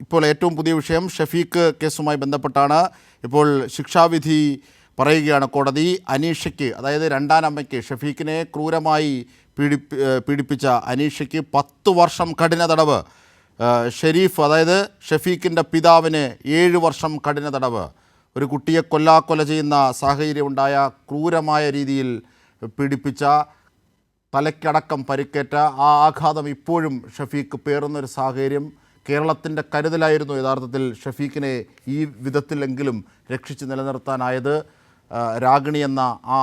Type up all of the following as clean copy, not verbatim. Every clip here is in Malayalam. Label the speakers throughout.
Speaker 1: ഇപ്പോൾ ഏറ്റവും പുതിയ വിഷയം ഷഫീഖ് കേസുമായി ബന്ധപ്പെട്ടാണ്. ഇപ്പോൾ ശിക്ഷാവിധി പറയുകയാണ് കോടതി. അനീഷയ്ക്ക്, അതായത് രണ്ടാനമ്മയ്ക്ക്, ഷഫീഖിനെ ക്രൂരമായി പീഡിപ്പിച്ച അനീഷയ്ക്ക് 10 വർഷം കഠിന തടവ്. ഷെരീഫ്, അതായത് ഷഫീഖിൻ്റെ പിതാവിന് 7 വർഷം കഠിന തടവ്. ഒരു കുട്ടിയെ കൊല ചെയ്യുന്ന സാഹചര്യമുണ്ടായ, ക്രൂരമായ രീതിയിൽ പീഡിപ്പിച്ച, തലയ്ക്കടക്കം പരിക്കേറ്റ ആ ആഘാതം ഇപ്പോഴും ഷഫീഖ് പേറുന്നൊരു സാഹചര്യം. കേരളത്തിൻ്റെ കരുതലായിരുന്നു യഥാർത്ഥത്തിൽ ഷഫീഖിനെ ഈ വിധത്തിലെങ്കിലും രക്ഷിച്ച് നിലനിർത്താനായത്. രാഗിണി എന്ന ആ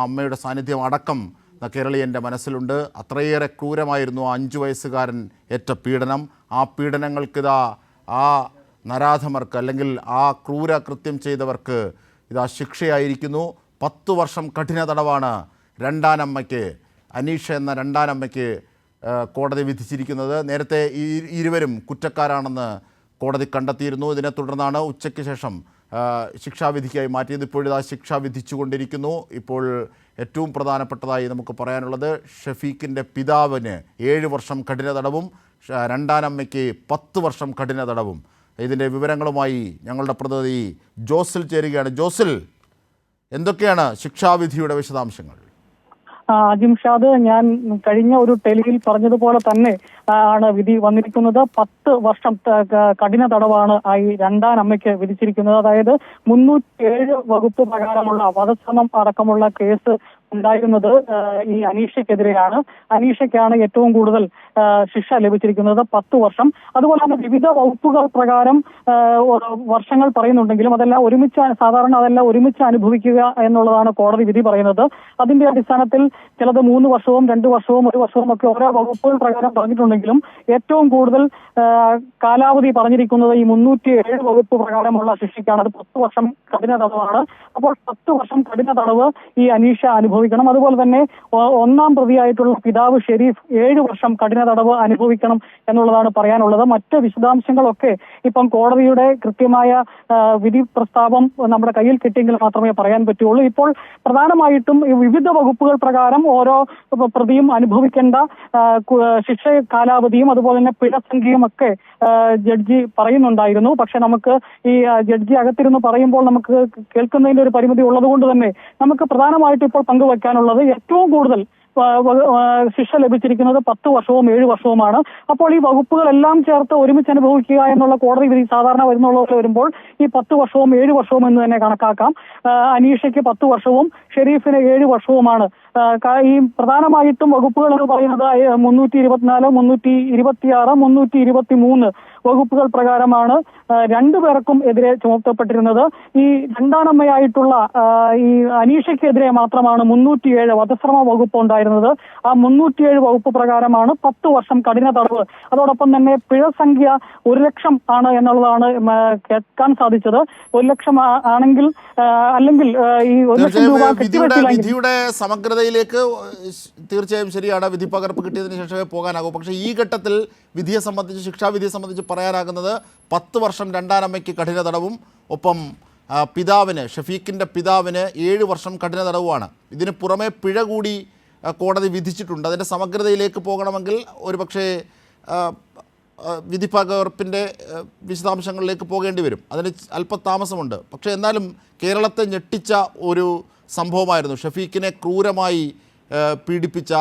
Speaker 1: അമ്മയുടെ സാന്നിധ്യം അടക്കം കേരളീയൻ്റെ മനസ്സിലുണ്ട്. അത്രയേറെ ക്രൂരമായിരുന്നു ആ 5 വയസ്സുകാരൻ ഏറ്റ പീഡനം. ആ പീഡനങ്ങൾക്കിതാ ആ നരാധമർക്ക്, അല്ലെങ്കിൽ ആ ക്രൂര കൃത്യം ചെയ്തവർക്ക് ഇതാ ശിക്ഷയായിരിക്കുന്നു. 10 വർഷം കഠിന തടവാണ് രണ്ടാനമ്മയ്ക്ക്, അനീഷ എന്ന രണ്ടാനമ്മയ്ക്ക് കോടതി വിധിച്ചിരിക്കുന്നത്. നേരത്തെ ഇരുവരും കുറ്റക്കാരാണെന്ന് കോടതി കണ്ടെത്തിയിരുന്നു. ഇതിനെ തുടർന്നാണ് ഉച്ചയ്ക്ക് ശേഷം ശിക്ഷാവിധിക്കായി മാറ്റിയത്. ഇപ്പോഴിതാ ശിക്ഷ വിധിച്ചുകൊണ്ടിരിക്കുന്നു. ഇപ്പോൾ ഏറ്റവും പ്രധാനപ്പെട്ടതായി നമുക്ക് പറയാനുള്ളത്, ഷഫീഖിൻ്റെ പിതാവിന് 7 വർഷം കഠിന തടവും രണ്ടാനമ്മയ്ക്ക് 10 വർഷം കഠിന തടവും. ഇതിൻ്റെ വിവരങ്ങളുമായി ഞങ്ങളുടെ പ്രതിനിധി ജോസിൽ ചേരുകയാണ്. ജോസിൽ, എന്തൊക്കെയാണ് ശിക്ഷാവിധിയുടെ വിശദാംശങ്ങൾ?
Speaker 2: അജിംഷാദ്, ഞാൻ കഴിഞ്ഞ ഒരു ടെലിയിൽ പറഞ്ഞതുപോലെ തന്നെ ആണ് വിധി വന്നിരിക്കുന്നത്. 10 വർഷം കഠിന തടവാണ് ഈ രണ്ടാനമ്മയ്ക്ക് വിധിച്ചിരിക്കുന്നത്. അതായത് 307 വകുപ്പ് പ്രകാരമുള്ള വധശ്രമം അടക്കമുള്ള കേസ് ഉണ്ടായിരുന്നത് ഈ അനീഷയ്ക്കെതിരെയാണ്. അനീഷയ്ക്കാണ് ഏറ്റവും കൂടുതൽ ശിക്ഷ ലഭിച്ചിരിക്കുന്നത്, 10 വർഷം. അതുപോലെ തന്നെ വിവിധ വകുപ്പുകൾ പ്രകാരം വർഷങ്ങൾ പറയുന്നുണ്ടെങ്കിലും അതെല്ലാം ഒരുമിച്ച് അനുഭവിക്കുക എന്നുള്ളതാണ് കോടതി വിധി പറയുന്നത്. അതിന്റെ അടിസ്ഥാനത്തിൽ ചിലത് 3 വർഷവും 2 വർഷവും 1 വർഷവും ഒക്കെ ഓരോ വകുപ്പുകൾ പ്രകാരം പറഞ്ഞിട്ടുണ്ടെങ്കിലും ഏറ്റവും കൂടുതൽ കാലാവധി പറഞ്ഞിരിക്കുന്നത് ഈ 307 വകുപ്പ് പ്രകാരമുള്ള ശിക്ഷയ്ക്കാണ്. അത് 10 വർഷം കഠിന തടവാണ്. അപ്പോൾ 10 വർഷം കഠിന തടവ് ഈ അനീഷ അനുഭവിക്കണം. അതുപോലെ തന്നെ ഒന്നാം പ്രതിയായിട്ടുള്ള പിതാവ് ഷെരീഫ് 7 വർഷം കഠിന തടവ് അനുഭവിക്കണം എന്നുള്ളതാണ് പറയാനുള്ളത്. മറ്റ് വിശദാംശങ്ങളൊക്കെ ഇപ്പം കോടതിയുടെ കൃത്യമായ വിധി പ്രസ്താവം നമ്മുടെ കയ്യിൽ കിട്ടിയെങ്കിൽ മാത്രമേ പറയാൻ പറ്റുള്ളൂ. ഇപ്പോൾ പ്രധാനമായിട്ടും വിവിധ വകുപ്പുകൾ പ്രകാരം ഓരോ പ്രതിയും അനുഭവിക്കേണ്ട ശിക്ഷ കാലാവധിയും അതുപോലെ തന്നെ പിഴസംഖ്യയും ഒക്കെ ജഡ്ജി പറയുന്നുണ്ടായിരുന്നു. പക്ഷെ നമുക്ക് ഈ ജഡ്ജി അകത്തിരുന്ന് പറയുമ്പോൾ നമുക്ക് കേൾക്കുന്നതിന്റെ ഒരു പരിമിതി ഉള്ളത് കൊണ്ട് തന്നെ നമുക്ക് പ്രധാനമായിട്ട് ഇപ്പോൾ പങ്കുവെക്കാനുള്ളത് ഏറ്റവും കൂടുതൽ ശിക്ഷ ലഭിച്ചിരിക്കുന്നത് 10 വർഷവും 7 വർഷവുമാണ്. അപ്പോൾ ഈ വകുപ്പുകളെല്ലാം ചേർത്ത് ഒരുമിച്ച് അനുഭവിക്കുക എന്നുള്ള കോടതി വിധി സാധാരണ വരുമ്പോൾ ഈ 10 വർഷവും 7 വർഷവും എന്ന് തന്നെ കണക്കാക്കാം. അനീഷയ്ക്ക് 10 വർഷവും ഷെരീഫിന് 7 വർഷവുമാണ്. ഈ പ്രധാനമായിട്ടും വകുപ്പുകൾ എന്ന് പറയുന്നത് 324, 326, 323 വകുപ്പുകൾ പ്രകാരമാണ് രണ്ടുപേർക്കും എതിരെ ചുമത്തപ്പെട്ടിരുന്നത്. ഈ രണ്ടാനമ്മയായിട്ടുള്ള ഈ അനീഷയ്ക്കെതിരെ മാത്രമാണ് 307 വധശ്രമ വകുപ്പ് ഉണ്ടായിരുന്നത്. ആ 307 വകുപ്പ് പ്രകാരമാണ് 10 വർഷം കഠിന തടവ്. അതോടൊപ്പം തന്നെ പിഴസംഖ്യ 1 ലക്ഷം ആണ് എന്നുള്ളതാണ് കേൾക്കാൻ സാധിച്ചത്. 1 ലക്ഷം ആണെങ്കിൽ അല്ലെങ്കിൽ ഈ 1 ലക്ഷം രൂപ
Speaker 1: വിധിയുടെ സമഗ്രതയിലേക്ക് തീർച്ചയായും ശരിയാണ്, വിധി പകർപ്പ് കിട്ടിയതിന് ശേഷമേ പോകാനാകൂ. പക്ഷേ ഈ ഘട്ടത്തിൽ വിധിയെ സംബന്ധിച്ച്, ശിക്ഷാവിധിയെ സംബന്ധിച്ച് പറയാനാകുന്നത് 10 വർഷം രണ്ടാനമ്മയ്ക്ക് കഠിന തടവും ഒപ്പം പിതാവിന്, ഷഫീഖിൻ്റെ പിതാവിന് 7 വർഷം കഠിന തടവുമാണ്. ഇതിന് പുറമെ പിഴ കൂടി കോടതി വിധിച്ചിട്ടുണ്ട്. അതിൻ്റെ സമഗ്രതയിലേക്ക് പോകണമെങ്കിൽ ഒരുപക്ഷേ വിധി പകർപ്പിൻ്റെ വിശദാംശങ്ങളിലേക്ക് പോകേണ്ടി വരും. അതിന് അല്പ താമസമുണ്ട്. പക്ഷേ എന്നാലും കേരളത്തെ ഞെട്ടിച്ച ഒരു സംഭവമായിരുന്നു. ഷഫീഖിനെ ക്രൂരമായി പീഡിപ്പിച്ച,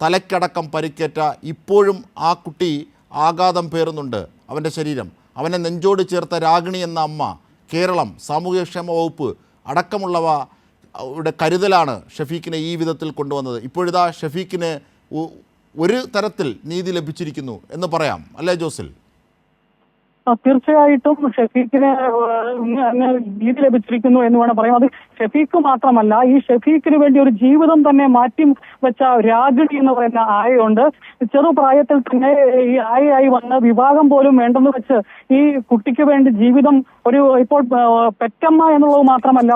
Speaker 1: തലയ്ക്കടക്കം പരിക്കേറ്റ, ഇപ്പോഴും ആ കുട്ടി ആഘാതം പേറുന്നുണ്ട് അവൻ്റെ ശരീരം. അവനെ നെഞ്ചോട് ചേർത്ത രാഗിണി എന്ന അമ്മ, കേരളം, സാമൂഹ്യക്ഷേമ വകുപ്പ് അടക്കമുള്ളവ കരുതലാണ് ഷഫീഖിനെ ഈ വിധത്തിൽ കൊണ്ടുവന്നത്. ഇപ്പോഴിതാ ഷഫീഖിന് ഒരു തരത്തിൽ നീതി ലഭിച്ചിരിക്കുന്നു എന്ന് പറയാം, അല്ലേ ജോസിൽ?
Speaker 2: തീർച്ചയായിട്ടും ഷഫീഖിന് നീതി ലഭിച്ചിരിക്കുന്നു എന്ന് വേണം പറയാം. അത് ഷഫീഖ് മാത്രമല്ല, ഈ ഷഫീഖിന് വേണ്ടി ഒരു ജീവിതം തന്നെ മാറ്റി വെച്ച രാഗിണി എന്ന് പറയുന്ന ആയയുണ്ട്. ചെറുപ്രായത്തിൽ തന്നെ ഈ ആയി വന്ന് വിവാഹം പോലും വേണ്ടെന്ന് വെച്ച് ഈ കുട്ടിക്ക് വേണ്ടി ജീവിതം ഇപ്പോൾ പെറ്റമ്മ എന്നുള്ളത് മാത്രമല്ല,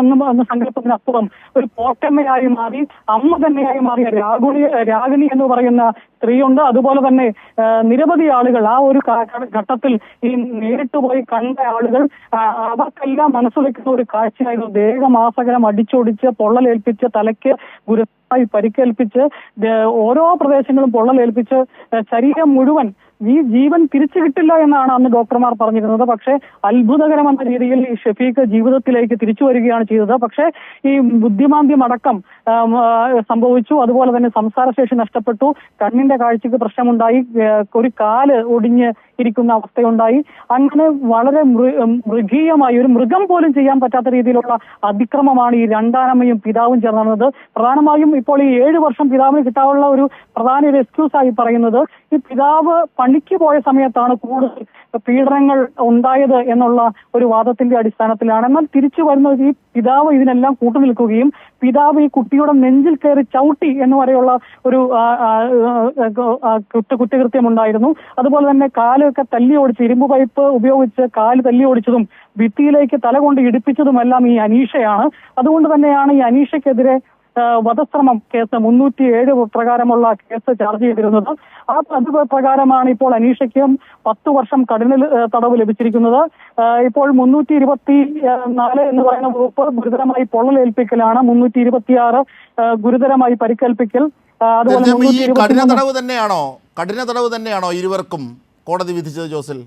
Speaker 2: എന്ന സങ്കല്പത്തിനപ്പുറം ഒരു പോറ്റമ്മയായി മാറി, അമ്മ തന്നെയായി മാറിയ രാഗിണി എന്ന് പറയുന്ന സ്ത്രീയുണ്ട്. അതുപോലെ തന്നെ നിരവധി ആളുകൾ ആ ഒരു ഘട്ടത്തിൽ ഈ നേരിട്ട് പോയി കണ്ട ആളുകൾ അവർക്കെല്ലാം മനസ്സിലാക്കുന്ന ഒരു കാഴ്ചയായിരുന്നു. ദേഹമാസകലം അടിച്ചൊടിച്ച്, പൊള്ളലേൽപ്പിച്ച്, തലയ്ക്ക് ഗുരുതരമായി പരിക്കേൽപ്പിച്ച്, ഓരോ പ്രദേശങ്ങളും പൊള്ളലേൽപ്പിച്ച്, ശരീരം മുഴുവൻ ഈ ജീവൻ തിരിച്ചു കിട്ടില്ല എന്നാണ് അന്ന് ഡോക്ടർമാർ പറഞ്ഞിരുന്നത്. പക്ഷേ അത്ഭുതകരമെന്ന രീതിയിൽ ഈ ഷഫീഖ് ജീവിതത്തിലേക്ക് തിരിച്ചു വരികയാണ് ചെയ്തത്. പക്ഷേ ഈ ബുദ്ധിമാന്ദ്യം അടക്കം സംഭവിച്ചു. അതുപോലെ തന്നെ സംസാരശേഷി നഷ്ടപ്പെട്ടു, കണ്ണിന്റെ കാഴ്ചക്ക് പ്രശ്നമുണ്ടായി, ഒരു കാല് ഒടിഞ്ഞ് ഇരിക്കുന്ന അവസ്ഥയുണ്ടായി. അങ്ങനെ വളരെ മൃഗീയമായി ഒരു മൃഗം പോലും ചെയ്യാൻ പറ്റാത്ത രീതിയിലുള്ള അതിക്രമമാണ് ഈ രണ്ടാനമ്മയും പിതാവും ചേർന്നത്. പ്രധാനമായും ഇപ്പോൾ ഈ 7 വർഷം പിതാവിന് കിട്ടാനുള്ള ഒരു പ്രധാന ഒരു എക്സ്ക്യൂസ് ആയി പറയുന്നത് ഈ പിതാവ് പണിക്ക് പോയ സമയത്താണ് കൂടുതൽ പീഡനങ്ങൾ ഉണ്ടായത് എന്നുള്ള ഒരു വാദത്തിന്റെ അടിസ്ഥാനത്തിലാണ്. എന്നാൽ തിരിച്ചു വരുന്നത് ഈ പിതാവ് ഇതിനെല്ലാം കൂട്ടുനിൽക്കുകയും പിതാവ് ഈ കുട്ടിയുടെ നെഞ്ചിൽ കയറി ചവിട്ടി എന്ന് വരെയുള്ള ഒരു കുറ്റകൃത്യം ഉണ്ടായിരുന്നു. അതുപോലെ തന്നെ കാലൊക്കെ തല്ലി ഓടിച്ച്, ഇരുമ്പ് പൈപ്പ് ഉപയോഗിച്ച് കാല് തല്ലി ഓടിച്ചതും ഭിത്തിയിലേക്ക് തല കൊണ്ട് ഇടിപ്പിച്ചതുമെല്ലാം ഈ അനീഷയാണ്. അതുകൊണ്ട് തന്നെയാണ് ഈ അനീഷയ്ക്കെതിരെ വധശ്രമം കേസ് 307 പ്രകാരമുള്ള കേസ് ചാർജ് ചെയ്തിരുന്നത്. അത് പ്രകാരമാണ് ഇപ്പോൾ അനീഷയ്ക്കും 10 വർഷം കഠിന തടവ് ലഭിച്ചിരിക്കുന്നത്. ഇപ്പോൾ 324 എന്ന് പറയുന്ന വകുപ്പ് ഗുരുതരമായി പൊള്ളലേൽപ്പിക്കലാണ്, 326 ഗുരുതരമായി പരിക്കേൽപ്പിക്കൽ. അതുപോലെ
Speaker 1: കഠിന തടവ് തന്നെയാണോ ഇരുവർക്കും കോടതി വിധിച്ചത് ജോസിൽ?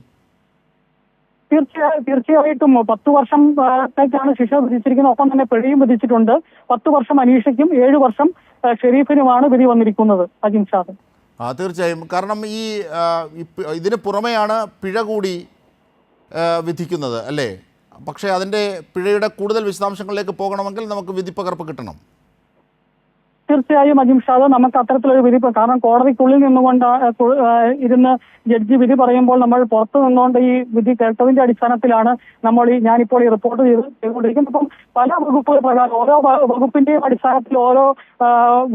Speaker 2: തീർച്ചയായിട്ടും 10 വർഷത്തേക്കാണ് ശിക്ഷ വിധിച്ചിരിക്കുന്നത്. ഒപ്പം തന്നെ പിഴയും വിധിച്ചിട്ടുണ്ട്. 10 വർഷം അനീഷയ്ക്കും 7 വർഷം ഷെരീഫിനുമാണ് വിധി വന്നിരിക്കുന്നത്. അജിംഷാദ്,
Speaker 1: തീർച്ചയായും. കാരണം ഇതിന് പുറമെയാണ് പിഴ കൂടി വിധിക്കുന്നത് അല്ലേ? പക്ഷേ അതിൻ്റെ പിഴയുടെ കൂടുതൽ വിശദാംശങ്ങളിലേക്ക് പോകണമെങ്കിൽ നമുക്ക് വിധിപ്പകർപ്പ് കിട്ടണം.
Speaker 2: തീർച്ചയായും അജിംഷാദ്, നമുക്ക് അത്തരത്തിലൊരു വിധി, കാരണം കോടതിക്കുള്ളിൽ നിന്നുകൊണ്ട് ഇരുന്ന് ജഡ്ജി വിധി പറയുമ്പോൾ നമ്മൾ പുറത്തു നിന്നുകൊണ്ട് ഈ വിധി കേട്ടതിന്റെ അടിസ്ഥാനത്തിലാണ് ഞാനിപ്പോൾ ഈ റിപ്പോർട്ട് ചെയ്തുകൊണ്ടിരിക്കുന്നത്. അപ്പം പല വകുപ്പ് പ്രകാരം ഓരോ വകുപ്പിന്റെയും അടിസ്ഥാനത്തിൽ ഓരോ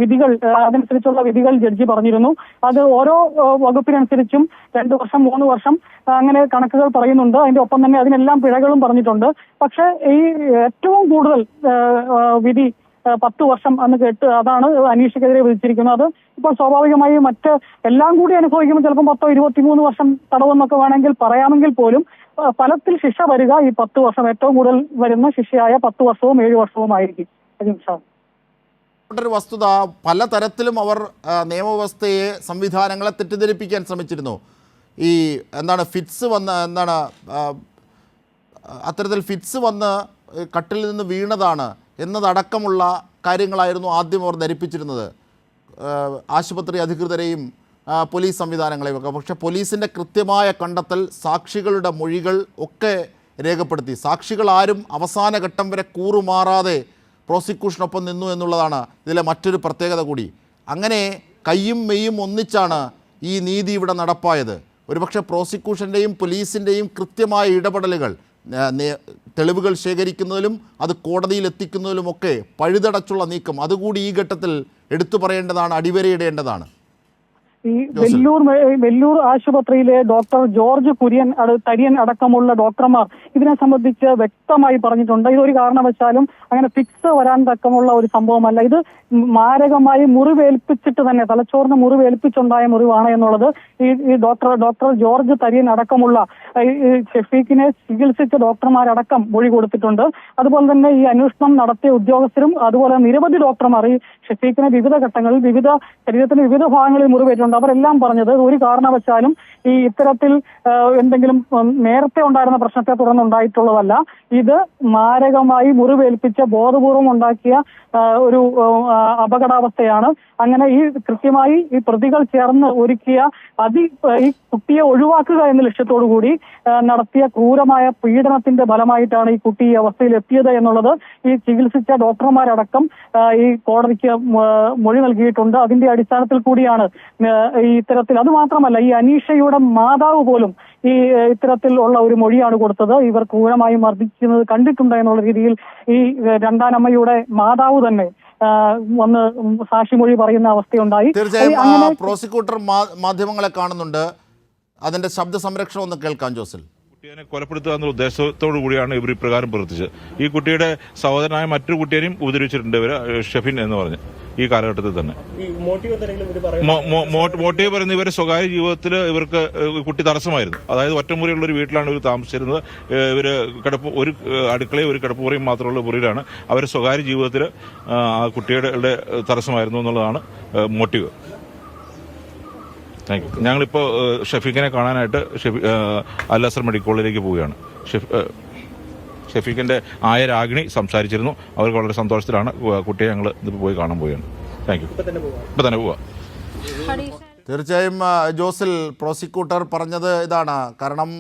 Speaker 2: വിധികൾ, അതനുസരിച്ചുള്ള വിധികൾ ജഡ്ജി പറഞ്ഞിരുന്നു. അത് ഓരോ വകുപ്പിനനുസരിച്ചും 2 വർഷം 3 വർഷം അങ്ങനെ കണക്കുകൾ പറയുന്നുണ്ട്. അതിന്റെ ഒപ്പം തന്നെ അതിനെല്ലാം പിഴകളും പറഞ്ഞിട്ടുണ്ട്. പക്ഷേ ഈ ഏറ്റവും കൂടുതൽ വിധി 10 വർഷം എന്ന് കേട്ട് അതാണ് അനീഷയ്ക്കെതിരെ വിധിച്ചിരിക്കുന്നത്. അത് ഇപ്പോൾ സ്വാഭാവികമായി മറ്റ് എല്ലാം കൂടി അനുഭവിക്കുമ്പോൾ ചിലപ്പോൾ 10-23 വർഷം തടവെന്നൊക്കെ വേണമെങ്കിൽ പറയാമെങ്കിൽ പോലും ഫലത്തിൽ ശിക്ഷ വരിക ഈ 10 വർഷം, ഏറ്റവും കൂടുതൽ വരുന്ന ശിക്ഷയായ 10 വർഷവും 7 വർഷവും ആയിരിക്കും.
Speaker 1: ഒരു വസ്തുത, പലതരത്തിലും അവർ നിയമവ്യവസ്ഥയെ, സംവിധാനങ്ങളെ തെറ്റിദ്ധരിപ്പിക്കാൻ ശ്രമിച്ചിരുന്നു. ഈ ഫിറ്റ്സ് വന്ന് അത്തരത്തിൽ ഫിറ്റ്സ് വന്ന് കട്ടിൽ നിന്ന് വീണതാണ് എന്നതടക്കമുള്ള കാര്യങ്ങളായിരുന്നു ആദ്യം അവർ ധരിപ്പിച്ചിരുന്നത്, ആശുപത്രി അധികൃതരെയും പോലീസ് സംവിധാനങ്ങളെയും ഒക്കെ. പക്ഷേ പോലീസിൻ്റെ കൃത്യമായ കണ്ടെത്തൽ, സാക്ഷികളുടെ മൊഴികൾ ഒക്കെ രേഖപ്പെടുത്തി. സാക്ഷികൾ ആരും അവസാന ഘട്ടം വരെ കൂറുമാറാതെ പ്രോസിക്യൂഷനൊപ്പം നിന്നു എന്നുള്ളതാണ് ഇതിലെ മറ്റൊരു പ്രത്യേകത കൂടി. അങ്ങനെ കയ്യും മെയ്യും ഒന്നിച്ചാണ് ഈ നീതി ഇവിടെ നടപ്പായത്. ഒരുപക്ഷെ പ്രോസിക്യൂഷൻ്റെയും പോലീസിൻ്റെയും കൃത്യമായ ഇടപെടലുകൾ, തെളിവുകൾ ശേഖരിക്കുന്നതിലും അത് കോടതിയിൽ എത്തിക്കുന്നതിലുമൊക്കെ പഴുതടച്ചുള്ള നീക്കം, അതുകൂടി ഈ ഘട്ടത്തിൽ എടുത്തു പറയേണ്ടതാണ്, അടിവരയിടേണ്ടതാണ്.
Speaker 2: ഈ വെല്ലൂർ ആശുപത്രിയിലെ ഡോക്ടർ ജോർജ് തരിയൻ അടക്കമുള്ള ഡോക്ടർമാർ ഇതിനെ സംബന്ധിച്ച് വ്യക്തമായി പറഞ്ഞിട്ടുണ്ട്. ഇതൊരു കാരണവശാലും അങ്ങനെ ഫിക്സ് വരാൻ തക്കമുള്ള ഒരു സംഭവമല്ല. ഇത് മാരകമായി മുറിവേൽപ്പിച്ചിട്ട് തന്നെ, തലച്ചോറിന് മുറിവേൽപ്പിച്ചുണ്ടായ മുറിവാണ് എന്നുള്ളത് ഈ ഡോക്ടർ ജോർജ് തരിയൻ അടക്കമുള്ള ഷഫീഖിനെ ചികിത്സിച്ച ഡോക്ടർമാരടക്കം മൊഴി കൊടുത്തിട്ടുണ്ട്. അതുപോലെ തന്നെ ഈ അന്വേഷണം നടത്തിയ ഉദ്യോഗസ്ഥരും അതുപോലെ നിരവധി ഡോക്ടർമാർ ഈ ഷഫീഖിനെ വിവിധ ഘട്ടങ്ങളിൽ ശരീരത്തിന് വിവിധ ഭാഗങ്ങളിൽ മുറിവേറ്റുണ്ട്. അവരെല്ലാം പറഞ്ഞത് ഒരു കാരണവശാലും ഈ ഇത്തരത്തിൽ എന്തെങ്കിലും നേരത്തെ ഉണ്ടായിരുന്ന പ്രശ്നത്തെ തുടർന്ന് ഉണ്ടായിട്ടുള്ളതല്ല. ഇത് മാരകമായി മുറിവേൽപ്പിച്ച ബോധപൂർവം ഉണ്ടാക്കിയ ഒരു അപകടാവസ്ഥയാണ്. അങ്ങനെ ഈ കൃത്യമായി ഈ പ്രതികൾ ചേർന്ന് ഒരുക്കിയ ഈ കുട്ടിയെ ഒഴിവാക്കുക എന്ന ലക്ഷ്യത്തോടു കൂടി നടത്തിയ ക്രൂരമായ പീഡനത്തിന്റെ ഫലമായിട്ടാണ് ഈ കുട്ടി ഈ അവസ്ഥയിൽ എത്തിയത് എന്നുള്ളത് ഈ ചികിത്സിച്ച ഡോക്ടർമാരടക്കം ഈ കോടതിക്ക് മൊഴി നൽകിയിട്ടുണ്ട്. അതിന്റെ അടിസ്ഥാനത്തിൽ കൂടിയാണ് ഈ ഇത്തരത്തിൽ, അത് മാത്രമല്ല ഈ അനീഷയുടെ മാതാവ് പോലും ഈ ഇത്തരത്തിലുള്ള ഒരു മൊഴിയാണ് കൊടുത്തത്. ഇവർ ക്രൂരമായി മർദ്ദിക്കുന്നത് കണ്ടിട്ടുണ്ട് എന്നുള്ള രീതിയിൽ ഈ രണ്ടാനമ്മയുടെ മാതാവ് തന്നെ വന്ന് സാക്ഷിമൊഴി പറയുന്ന അവസ്ഥയുണ്ടായി.
Speaker 1: തീർച്ചയായും പ്രോസിക്യൂട്ടർ മാധ്യമങ്ങളെ കാണുന്നുണ്ട്. അതിന്റെ ശബ്ദ സംരക്ഷണം ഒന്ന് കേൾക്കാം ജോസിൽ.
Speaker 3: കുട്ടിയെ കൊലപ്പെടുത്തുക എന്ന ഉദ്ദേശത്തോടു കൂടിയാണ് ഇവർ ഇപ്രകാരം പ്രവർത്തിച്ചത്. ഈ കുട്ടിയുടെ സഹോദരനായ മറ്റൊരു കുട്ടിയെയും ഉപദ്രവിച്ചിട്ടുണ്ട് ഇവർ, ഷെഫിൻ എന്ന് പറഞ്ഞ്, ഈ കാലഘട്ടത്തിൽ തന്നെ. മോട്ടീവ് പറയുന്നത് ഇവരെ സ്വകാര്യ ജീവിതത്തിൽ ഇവർക്ക് കുട്ടി തടസ്സമായിരുന്നു. അതായത് ഒറ്റമുറിയുള്ള ഒരു വീട്ടിലാണ് ഇവർ താമസിച്ചിരുന്നത്. ഇവർ ഒരു അടുക്കളയും ഒരു കിടപ്പുമുറിയും മാത്രമുള്ള മുറിയിലാണ്. അവർ സ്വകാര്യ ജീവിതത്തിൽ ആ കുട്ടിയുടെ തടസ്സമായിരുന്നു എന്നുള്ളതാണ് മോട്ടീവ്. Thank you. ഞങ്ങളിപ്പോൾ ഷഫീഖിനെ കാണാനായിട്ട് അൽ അസർ മെഡിക്കൽ കോളേജിലേക്ക് പോവുകയാണ്. ഷഫീഖിൻ്റെ ആയ രാഗിണി സംസാരിച്ചിരുന്നു. അവർക്ക് വളരെ സന്തോഷത്തിലാണ്. കുട്ടിയെ ഞങ്ങൾ ഇതിപ്പോൾ പോയി കാണാൻ പോവുകയാണ്. Thank you. ഇപ്പം തന്നെ പോവാം.
Speaker 1: തീർച്ചയായും ജോസിൽ, പ്രോസിക്യൂട്ടർ പറഞ്ഞത് ഇതാണ്. കാരണം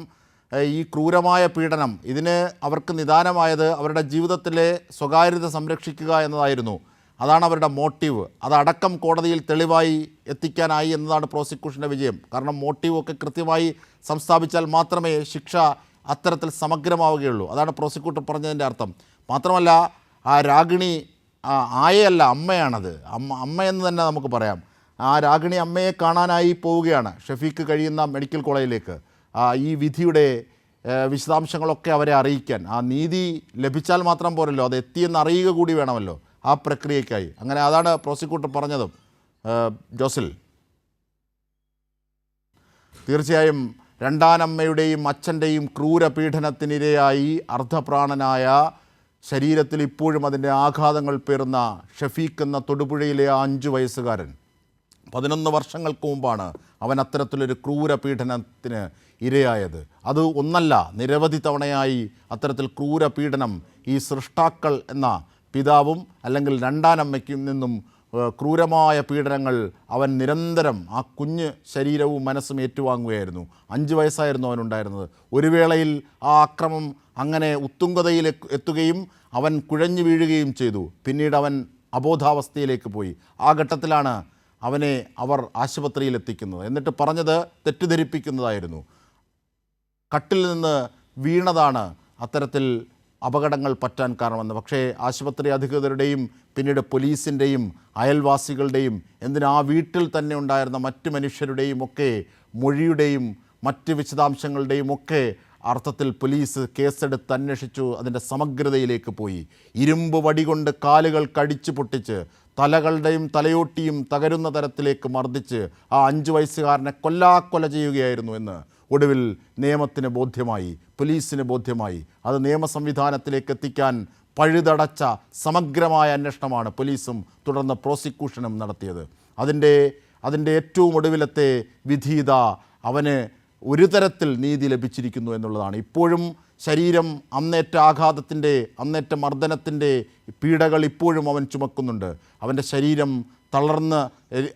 Speaker 1: ഈ ക്രൂരമായ പീഡനം, ഇതിന് അവർക്ക് നിദാനമായത് അവരുടെ ജീവിതത്തിലെ സ്വകാര്യത സംരക്ഷിക്കുക എന്നതായിരുന്നു. അതാണ് അവരുടെ മോട്ടീവ്. അതടക്കം കോടതിയിൽ തെളിവായി എത്തിക്കാനായി എന്നതാണ് പ്രോസിക്യൂഷൻ്റെ വിജയം. കാരണം മോട്ടീവൊക്കെ കൃത്യമായി സംസ്ഥാപിച്ചാൽ മാത്രമേ ശിക്ഷ അത്തരത്തിൽ സമഗ്രമാവുകയുള്ളൂ. അതാണ് പ്രോസിക്യൂട്ടർ പറഞ്ഞതിൻ്റെ അർത്ഥം. മാത്രമല്ല, ആ രാഗിണി ആയയല്ല, അമ്മയാണത്. അമ്മയെന്ന് തന്നെ നമുക്ക് പറയാം. ആ രാഗിണി അമ്മയെ കാണാനായി പോവുകയാണ് ഷഫീഖ് കഴിയുന്ന മെഡിക്കൽ കോളേജിലേക്ക്. ഈ വിധിയുടെ വിശദാംശങ്ങളൊക്കെ അവരെ അറിയിക്കാൻ. ആ നീതി ലഭിച്ചാൽ മാത്രം പോരല്ലോ, അത് എത്തിയെന്ന് അറിയുക കൂടി വേണമല്ലോ ആ പ്രക്രിയയ്ക്കായി. അങ്ങനെ അതാണ് പ്രോസിക്യൂട്ടർ പറഞ്ഞതും. ജോസിൽ, തീർച്ചയായും രണ്ടാനമ്മയുടെയും അച്ഛൻ്റെയും ക്രൂരപീഡനത്തിനിരയായി അർദ്ധപ്രാണനായ, ശരീരത്തിൽ ഇപ്പോഴും അതിൻ്റെ ആഘാതങ്ങൾ പേറുന്ന ഷഫീഖ് എന്ന തൊടുപുഴയിലെ ആ 5 വയസ്സുകാരൻ 11 വർഷങ്ങൾക്ക് മുമ്പാണ് അവൻ അത്തരത്തിലൊരു ക്രൂരപീഡനത്തിന് ഇരയായത്. അത് ഒന്നല്ല, നിരവധി തവണയായി അത്തരത്തിൽ ക്രൂരപീഡനം ഈ സൃഷ്ടാക്കൾ എന്ന പിതാവും അല്ലെങ്കിൽ രണ്ടാനമ്മയ്ക്കും നിന്നും ക്രൂരമായ പീഡനങ്ങൾ അവൻ നിരന്തരം ആ കുഞ്ഞ് ശരീരവും മനസ്സും ഏറ്റുവാങ്ങുകയായിരുന്നു. 5 വയസ്സായിരുന്നു അവനുണ്ടായിരുന്നത്. ഒരു വേളയിൽ ആ അക്രമം അങ്ങനെ ഉത്തുംഗതയിൽ എത്തുകയും അവൻ കുഴഞ്ഞു വീഴുകയും ചെയ്തു. പിന്നീട് അവൻ അബോധാവസ്ഥയിലേക്ക് പോയി. ആ ഘട്ടത്തിലാണ് അവനെ അവർ ആശുപത്രിയിൽ എത്തിക്കുന്നത്. എന്നിട്ട് പറഞ്ഞത് തെറ്റിദ്ധരിപ്പിക്കുന്നതായിരുന്നു. കട്ടിൽ നിന്ന് വീണതാണ് അത്തരത്തിൽ അപകടങ്ങൾ പറ്റാൻ കാരണമെന്ന്. പക്ഷേ ആശുപത്രി അധികൃതരുടെയും പിന്നീട് പോലീസിൻ്റെയും അയൽവാസികളുടെയും എന്തിനാ വീട്ടിൽ തന്നെ ഉണ്ടായിരുന്ന മറ്റ് മനുഷ്യരുടെയും ഒക്കെ മൊഴിയുടെയും മറ്റ് വിശദാംശങ്ങളുടെയും ഒക്കെ അർത്ഥത്തിൽ പോലീസ് കേസെടുത്ത് അന്വേഷിച്ചു. അതിൻ്റെ സമഗ്രതയിലേക്ക് പോയി. ഇരുമ്പ് വടി കൊണ്ട് കാലുകൾ കടിച്ചു പൊട്ടിച്ച് തലകളുടെയും തലയോട്ടിയും തകരുന്ന തരത്തിലേക്ക് മർദ്ദിച്ച് ആ 5 വയസ്സുകാരനെ കൊല്ലാക്കൊല ചെയ്യുകയായിരുന്നു എന്ന് ഒടുവിൽ നിയമത്തിന് ബോധ്യമായി, പോലീസിന് ബോധ്യമായി. അത് നിയമ സംവിധാനത്തിലേക്ക് എത്തിക്കാൻ പഴുതടച്ച സമഗ്രമായ അന്വേഷണമാണ് പോലീസും തുടർന്ന് പ്രോസിക്യൂഷനും നടത്തിയത്. അതിൻ്റെ ഏറ്റവും ഒടുവിലത്തെ വിധീത അവന് ഒരു തരത്തിൽ നീതി ലഭിച്ചിരിക്കുന്നു എന്നുള്ളതാണ്. ഇപ്പോഴും ശരീരം അന്നേറ്റ ആഘാതത്തിൻ്റെ, അന്നേറ്റ മർദ്ദനത്തിൻ്റെ പീഡകൾ ഇപ്പോഴും അവൻ ചുമക്കുന്നുണ്ട്. അവൻ്റെ ശരീരം തളർന്ന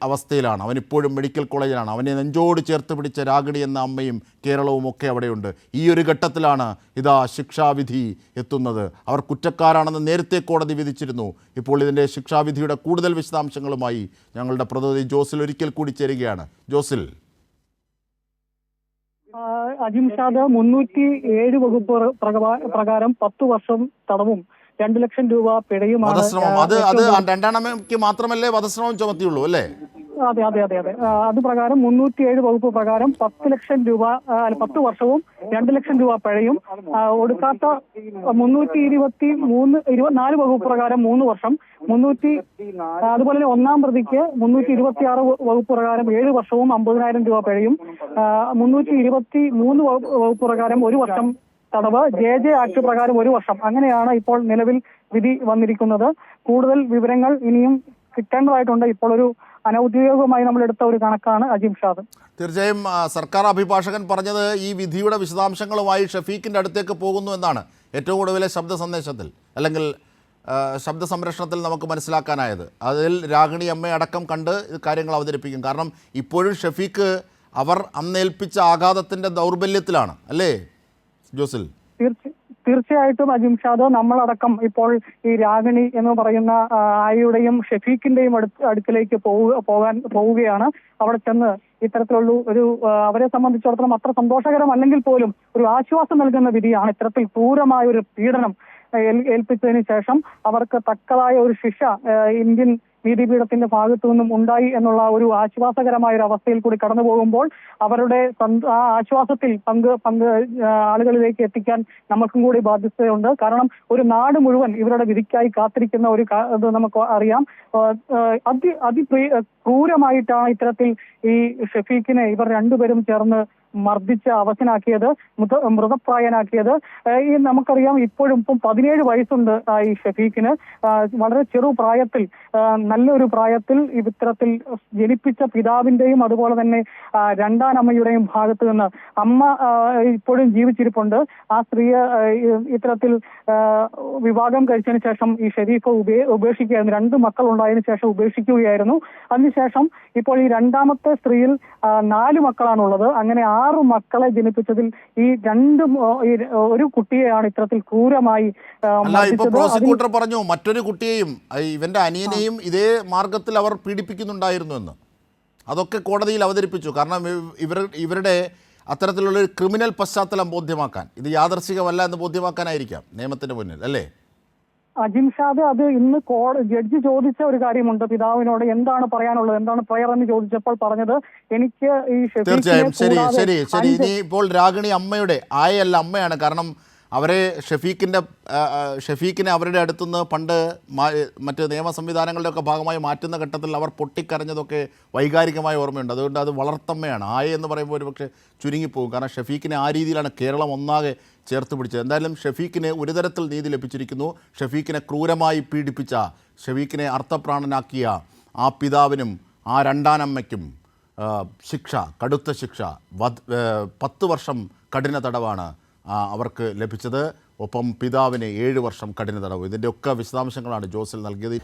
Speaker 1: അവസ്ഥയിലാണ്. അവനിപ്പോഴും മെഡിക്കൽ കോളേജിലാണ്. അവനെ നെഞ്ചോട് ചേർത്ത് പിടിച്ച രാഗിണി എന്ന അമ്മയും കേരളവും ഒക്കെ അവിടെയുണ്ട്. ഈ ഒരു ഘട്ടത്തിലാണ് ഇതാ ശിക്ഷാവിധി എത്തുന്നത്. അവർ കുറ്റക്കാരാണെന്ന് നേരത്തെ കോടതി വിധിച്ചിരുന്നു. ഇപ്പോൾ ഇതിൻ്റെ ശിക്ഷാവിധിയുടെ കൂടുതൽ വിശദാംശങ്ങളുമായി ഞങ്ങളുടെ പ്രതിനിധി ജോസിൽ ഒരിക്കൽ കൂടി ചേരുകയാണ്. ജോസിൽ,
Speaker 2: അജിംഷാദ് 307 വകുപ്പ് പ്രകാരം 10 വർഷം തടവും 2 ലക്ഷം രൂപ പിഴയുമാണ്.
Speaker 1: വധശ്രമം, അത് രണ്ടാനമ്മയ്ക്ക് മാത്രമല്ലേ വധശ്രമം ചുമത്തിയുള്ളൂ അല്ലേ?
Speaker 2: അതെ. അത് പ്രകാരം 307 വകുപ്പ് പ്രകാരം 10 ലക്ഷം രൂപ 10 വർഷവും 2 ലക്ഷം രൂപ പിഴയും, ഒടുക്കാത്ത 324 വകുപ്പ് പ്രകാരം 3 വർഷം, അതുപോലെ തന്നെ ഒന്നാം പ്രതിക്ക് 326 വകുപ്പ് പ്രകാരം 7 വർഷവും 50,000 രൂപ പിഴയും, 323 വകുപ്പ് പ്രകാരം 1 വർഷം തടവ്, JJ ആക്ട് പ്രകാരം 1 വർഷം. അങ്ങനെയാണ് ഇപ്പോൾ നിലവിൽ വിധി വന്നിരിക്കുന്നത്. കൂടുതൽ വിവരങ്ങൾ ഇനിയും കിട്ടേണ്ടതായിട്ടുണ്ട്. ഇപ്പോൾ ഒരു അനൌദ്യോഗികമായി നമ്മൾ എടുത്ത ഒരു കണക്കാണ് അജിംഷാദ്.
Speaker 1: തീർച്ചയായും സർക്കാർ അഭിഭാഷകൻ പറഞ്ഞത് ഈ വിധിയുടെ വിശദാംശങ്ങളുമായി ഷഫീഖിൻ്റെ അടുത്തേക്ക് പോകുന്നു എന്നാണ് ഏറ്റവും ഒടുവിലെ ശബ്ദ സന്ദേശത്തിൽ അല്ലെങ്കിൽ ശബ്ദ സംരക്ഷണത്തിൽ നമുക്ക് മനസ്സിലാക്കാനായത്. അതിൽ രാഗിണി അമ്മയെ അടക്കം കണ്ട് കാര്യങ്ങൾ അവതരിപ്പിക്കും. കാരണം ഇപ്പോഴും ഷഫീഖ് അവർ അന്നേൽപ്പിച്ച ആഘാതത്തിൻ്റെ ദൗർബല്യത്തിലാണ് അല്ലേ ജോസിൽ?
Speaker 2: തീർച്ചയായിട്ടും അജിംഷാദ്, നമ്മളടക്കം ഇപ്പോൾ ഈ രാഗിണി എന്ന് പറയുന്ന ആയയുടെയും ഷഫീഖിന്റെയും അടുക്കിലേക്ക് പോവുകയാണ്. അവിടെ ചെന്ന് ഇത്തരത്തിലുള്ള ഒരു അവരെ സംബന്ധിച്ചിടത്തോളം അത്ര സന്തോഷകരമല്ലെങ്കിൽ പോലും ഒരു ആശ്വാസം നൽകുന്ന വിധിയാണ്. ഇത്തരത്തിൽ ക്രൂരമായ ഒരു പീഡനം ഏൽപ്പിച്ചതിന് ശേഷം അവർക്ക് തക്കതായ ഒരു ശിക്ഷ ഇന്ത്യൻ നീതിപീഠത്തിന്റെ ഭാഗത്തു നിന്നും ഉണ്ടായി എന്നുള്ള ഒരു ആശ്വാസകരമായ ഒരു അവസ്ഥയിൽ കൂടി കടന്നു പോകുമ്പോൾ അവരുടെ ആ ആശ്വാസത്തിൽ പങ്ക് ആളുകളിലേക്ക് എത്തിക്കാൻ നമുക്കും കൂടി ബാധ്യതയുണ്ട്. കാരണം ഒരു നാട് മുഴുവൻ ഇവരുടെ വിധിക്കായി കാത്തിരിക്കുന്ന ഒരു ഇത് നമുക്ക് അറിയാം. ക്രൂരമായിട്ടാണ് ഇത്തരത്തിൽ ഈ ഷഫീഖിനെ ഇവർ രണ്ടുപേരും ചേർന്ന് മർദ്ദിച്ച് അവശനാക്കിയത്, മൃതപ്രായനാക്കിയത്. ഈ നമുക്കറിയാം ഇപ്പോഴും ഇപ്പം 17 വയസ്സുണ്ട് ഈ ഷഫീഖിന്. വളരെ ചെറു പ്രായത്തിൽ, നല്ലൊരു പ്രായത്തിൽ ഇത്തരത്തിൽ ജനിപ്പിച്ച പിതാവിന്റെയും അതുപോലെ തന്നെ രണ്ടാനമ്മയുടെയും ഭാഗത്ത് നിന്ന് അമ്മ ഇപ്പോഴും ജീവിച്ചിരിപ്പുണ്ട്. ആ സ്ത്രീയെ ഇത്തരത്തിൽ വിവാഹം കഴിച്ചതിന് ശേഷം ഈ ഷെരീഫ് ഉപേക്ഷിക്കുകയായിരുന്നു. 2 മക്കൾ ഉണ്ടായതിനു ശേഷം ഉപേക്ഷിക്കുകയായിരുന്നു. അതിനുശേഷം ഇപ്പോൾ ഈ രണ്ടാമത്തെ സ്ത്രീയിൽ 4 മക്കളാണുള്ളത്. അങ്ങനെ 6 മക്കളെ ജനിപ്പിച്ചതിൽ ഈ ഒരു കുട്ടിയെയാണ് ഇത്തരത്തിൽ ക്രൂരമായി
Speaker 1: അല്ല, ഇപ്പൊ പ്രോസിക്യൂട്ടർ പറഞ്ഞു മറ്റൊരു കുട്ടിയെയും ഇവന്റെ അനിയനെയും ഇതേ മാർഗത്തിൽ അവർ പീഡിപ്പിക്കുന്നുണ്ടായിരുന്നു എന്ന്. അതൊക്കെ കോടതിയിൽ അവതരിപ്പിച്ചു. കാരണം ഇവരുടെ അത്തരത്തിലുള്ള ഒരു ക്രിമിനൽ പശ്ചാത്തലം ബോധ്യമാക്കാൻ, ഇത് യാദർശികമല്ല എന്ന് ബോധ്യമാക്കാനായിരിക്കാം നിയമത്തിന് മുന്നിൽ, അല്ലേ?
Speaker 2: അജിംഷാദ്, അത് ഇന്ന് ജഡ്ജി ചോദിച്ച ഒരു കാര്യമുണ്ട് പിതാവിനോട്, എന്താണ് പറയാനുള്ളത്, എന്താണ് പ്രയർ എന്ന് ചോദിച്ചപ്പോൾ പറഞ്ഞത്, എനിക്ക് ഈ
Speaker 1: തീർച്ചയായും ശരി ശരി ശരി ഇനി ഇപ്പോൾ രാഗിണി അമ്മയുടെ ആയല്ല അമ്മയാണ്. കാരണം അവരെ ഷഫീഖിനെ അവരുടെ അടുത്തുനിന്ന് പണ്ട് മറ്റ് നിയമ സംവിധാനങ്ങളുടെയൊക്കെ ഭാഗമായി മാറ്റുന്ന ഘട്ടത്തിൽ അവർ പൊട്ടിക്കരഞ്ഞതൊക്കെ വൈകാരികമായ ഓർമ്മയുണ്ട്. അതുകൊണ്ട് അത് വളർത്തമ്മയാണ്. ആയ എന്ന് പറയുമ്പോൾ ഒരു പക്ഷേ ചുരുങ്ങിപ്പോകും. കാരണം ഷഫീഖിനെ ആ രീതിയിലാണ് കേരളം ഒന്നാകെ ചേർത്ത് പിടിച്ചത്. എന്തായാലും ഷഫീഖിന് ഒരു തരത്തിൽ നീതി ലഭിച്ചിരിക്കുന്നു. ഷഫീഖിനെ ക്രൂരമായി പീഡിപ്പിച്ച, ഷഫീഖിനെ അർത്ഥപ്രാണനാക്കിയ ആ പിതാവിനും ആ രണ്ടാനമ്മയ്ക്കും ശിക്ഷ, കടുത്ത ശിക്ഷ, 10 വർഷം കഠിന തടവാണ് അവർക്ക് ലഭിച്ചത്. ഒപ്പം പിതാവിന് 7 വർഷം കഠിന തടവ്. ഇതിൻ്റെയൊക്കെ വിശദാംശങ്ങളാണ് ജോസിൽ നൽകിയത്.